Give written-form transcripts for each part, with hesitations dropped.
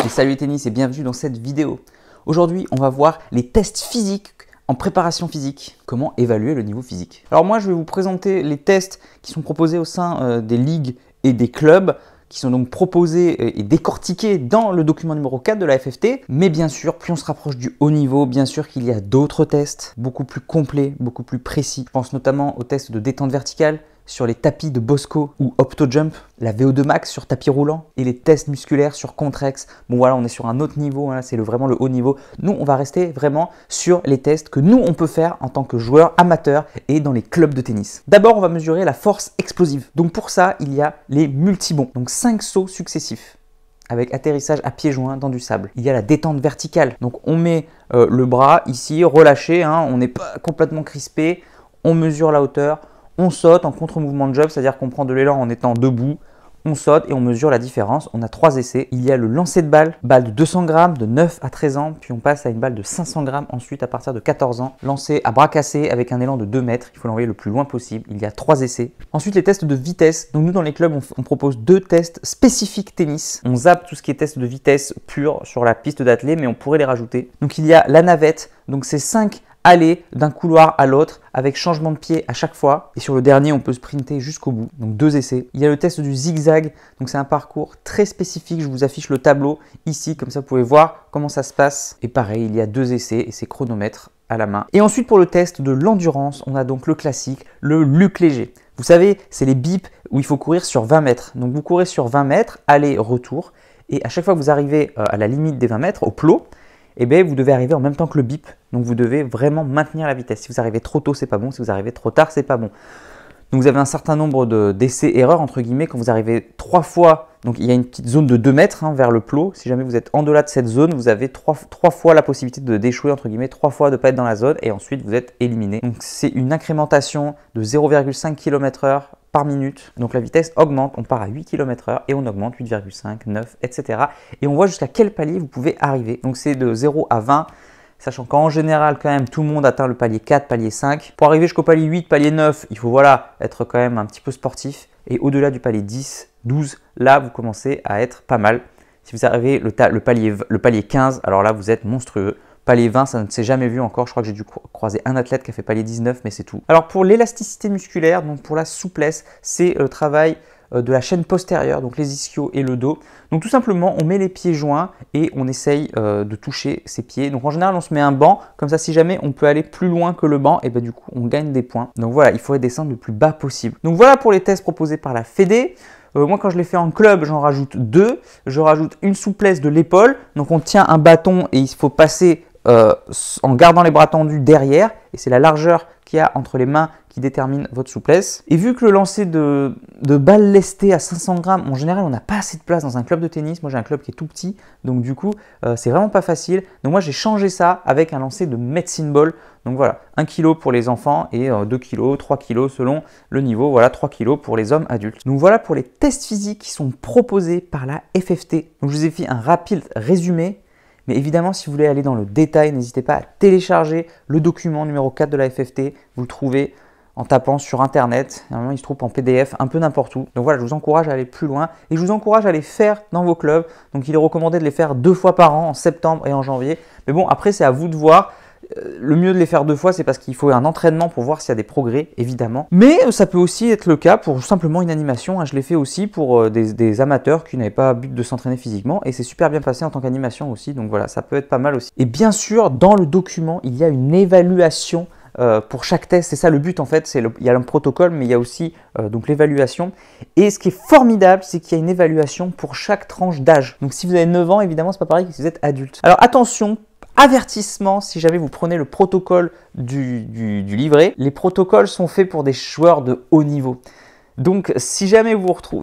Et salut les tennis et bienvenue dans cette vidéo. Aujourd'hui, on va voir les tests physiques en préparation physique. Comment évaluer le niveau physique. Alors moi, je vais vous présenter les tests qui sont proposés au sein des ligues et des clubs, qui sont donc proposés et décortiqués dans le document numéro 4 de la FFT. Mais bien sûr, plus on se rapproche du haut niveau, bien sûr qu'il y a d'autres tests beaucoup plus complets, beaucoup plus précis. Je pense notamment aux tests de détente verticale sur les tapis de Bosco ou OptoJump, la VO2 Max sur tapis roulant et les tests musculaires sur Contrex. Bon voilà, on est sur un autre niveau, hein, c'est vraiment le haut niveau. Nous, on va rester vraiment sur les tests que nous, on peut faire en tant que joueurs amateurs et dans les clubs de tennis. D'abord, on va mesurer la force explosive. Donc pour ça, il y a les multibonds, donc 5 sauts successifs avec atterrissage à pieds joints dans du sable. Il y a la détente verticale, donc on met le bras ici, relâché, hein, on n'est pas complètement crispé, on mesure la hauteur, on saute en contre-mouvement de jump, c'est-à-dire qu'on prend de l'élan en étant debout, on saute et on mesure la différence. On a 3 essais. Il y a le lancer de balle de 200 grammes de 9 à 13 ans, puis on passe à une balle de 500 grammes ensuite à partir de 14 ans. Lancer à bras cassés avec un élan de 2 mètres, il faut l'envoyer le plus loin possible. Il y a 3 essais. Ensuite, les tests de vitesse. Donc nous, dans les clubs, on propose 2 tests spécifiques tennis. On zappe tout ce qui est test de vitesse pur sur la piste d'athlée, mais on pourrait les rajouter. Donc il y a la navette, donc c'est 5 aller d'un couloir à l'autre avec changement de pied à chaque fois. Et sur le dernier, on peut sprinter jusqu'au bout. Donc 2 essais. Il y a le test du zigzag. Donc c'est un parcours très spécifique. Je vous affiche le tableau ici. Comme ça, vous pouvez voir comment ça se passe. Et pareil, il y a 2 essais et c'est chronomètre à la main. Et ensuite, pour le test de l'endurance, on a donc le classique, le Luc Léger. Vous savez, c'est les bips où il faut courir sur 20 mètres. Donc vous courez sur 20 mètres, aller-retour. Et à chaque fois que vous arrivez à la limite des 20 mètres, au plot, eh bien, vous devez arriver en même temps que le bip. Donc, vous devez vraiment maintenir la vitesse. Si vous arrivez trop tôt, c'est pas bon. Si vous arrivez trop tard, c'est pas bon. Donc, vous avez un certain nombre d'essais-erreurs, entre guillemets, quand vous arrivez 3 fois. Donc, il y a une petite zone de 2 mètres vers le plot. Si jamais vous êtes en delà de cette zone, vous avez 3 fois la possibilité d'échouer, entre guillemets, 3 fois de ne pas être dans la zone. Et ensuite, vous êtes éliminé. Donc, c'est une incrémentation de 0,5 km/h par minute. Donc, la vitesse augmente. On part à 8 km/h et on augmente 8,5, 9, etc. Et on voit jusqu'à quel palier vous pouvez arriver. Donc, c'est de 0 à 20. Sachant qu'en général, quand même, tout le monde atteint le palier 4, palier 5. Pour arriver jusqu'au palier 8, palier 9, il faut être quand même un petit peu sportif. Et au-delà du palier 10, 12, là, vous commencez à être pas mal. Si vous arrivez le palier 15, alors là, vous êtes monstrueux. Palier 20, ça ne s'est jamais vu encore. Je crois que j'ai dû croiser un athlète qui a fait palier 19, mais c'est tout. Alors pour l'élasticité musculaire, donc pour la souplesse, c'est le travail de la chaîne postérieure, donc les ischios et le dos. Donc tout simplement, on met les pieds joints et on essaye de toucher ses pieds. Donc en général, on se met un banc, comme ça si jamais on peut aller plus loin que le banc, et ben du coup on gagne des points. Donc voilà, il faut descendre le plus bas possible. Donc voilà pour les tests proposés par la Fédé. Moi quand je les fais en club, j'en rajoute 2. Je rajoute une souplesse de l'épaule. Donc on tient un bâton et il faut passer en gardant les bras tendus derrière, et c'est la largeur qu'il y a entre les mains qui détermine votre souplesse. Et vu que le lancer de balle lestée à 500 grammes, en général, on n'a pas assez de place dans un club de tennis. Moi, j'ai un club qui est tout petit, donc du coup, c'est vraiment pas facile. Donc moi, j'ai changé ça avec un lancer de medicine ball. Donc voilà, 1 kg pour les enfants et 2 kg, 3 kg selon le niveau. Voilà, 3 kg pour les hommes adultes. Donc voilà pour les tests physiques qui sont proposés par la FFT. Donc je vous ai fait un rapide résumé. Mais évidemment, si vous voulez aller dans le détail, n'hésitez pas à télécharger le document numéro 4 de la FFT. Vous le trouvez en tapant sur Internet. Normalement, il se trouve en PDF un peu n'importe où. Donc voilà, je vous encourage à aller plus loin et je vous encourage à les faire dans vos clubs. Donc il est recommandé de les faire 2 fois par an, en septembre et en janvier. Mais bon, après, c'est à vous de voir. Le mieux de les faire 2 fois, c'est parce qu'il faut un entraînement pour voir s'il y a des progrès, évidemment. Mais ça peut aussi être le cas pour simplement une animation. Je l'ai fait aussi pour des amateurs qui n'avaient pas but de s'entraîner physiquement. Et c'est super bien passé en tant qu'animation aussi. Donc voilà, ça peut être pas mal aussi. Et bien sûr, dans le document, il y a une évaluation pour chaque test. C'est ça le but en fait. Il y a un protocole, mais il y a aussi donc l'évaluation. Et ce qui est formidable, c'est qu'il y a une évaluation pour chaque tranche d'âge. Donc si vous avez 9 ans, évidemment, c'est pas pareil que si vous êtes adulte. Alors attention, avertissement, si jamais vous prenez le protocole du livret, les protocoles sont faits pour des joueurs de haut niveau. Donc, si jamais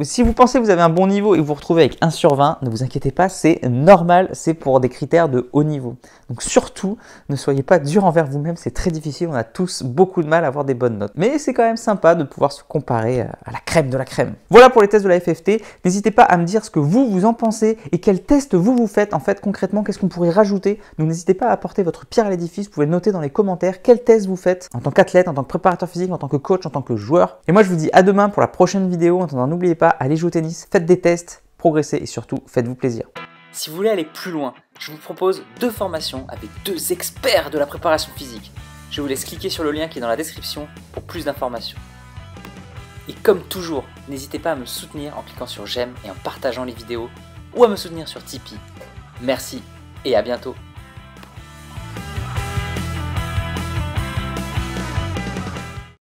si vous pensez que vous avez un bon niveau et que vous vous retrouvez avec 1 sur 20, ne vous inquiétez pas, c'est normal, c'est pour des critères de haut niveau. Donc surtout, ne soyez pas dur envers vous-même, c'est très difficile, on a tous beaucoup de mal à avoir des bonnes notes. Mais c'est quand même sympa de pouvoir se comparer à la crème de la crème. Voilà pour les tests de la FFT, n'hésitez pas à me dire ce que vous en pensez et quels tests vous faites en fait concrètement, qu'est-ce qu'on pourrait rajouter. Donc n'hésitez pas à apporter votre pierre à l'édifice, vous pouvez noter dans les commentaires quels tests vous faites en tant qu'athlète, en tant que préparateur physique, en tant que coach, en tant que joueur. Et moi je vous dis à demain pour la prochaine vidéo. En attendant, n'oubliez pas, allez jouer au tennis, faites des tests, progressez et surtout faites-vous plaisir. Si vous voulez aller plus loin, je vous propose 2 formations avec 2 experts de la préparation physique. Je vous laisse cliquer sur le lien qui est dans la description pour plus d'informations. Et comme toujours, n'hésitez pas à me soutenir en cliquant sur j'aime et en partageant les vidéos ou à me soutenir sur Tipeee. Merci et à bientôt.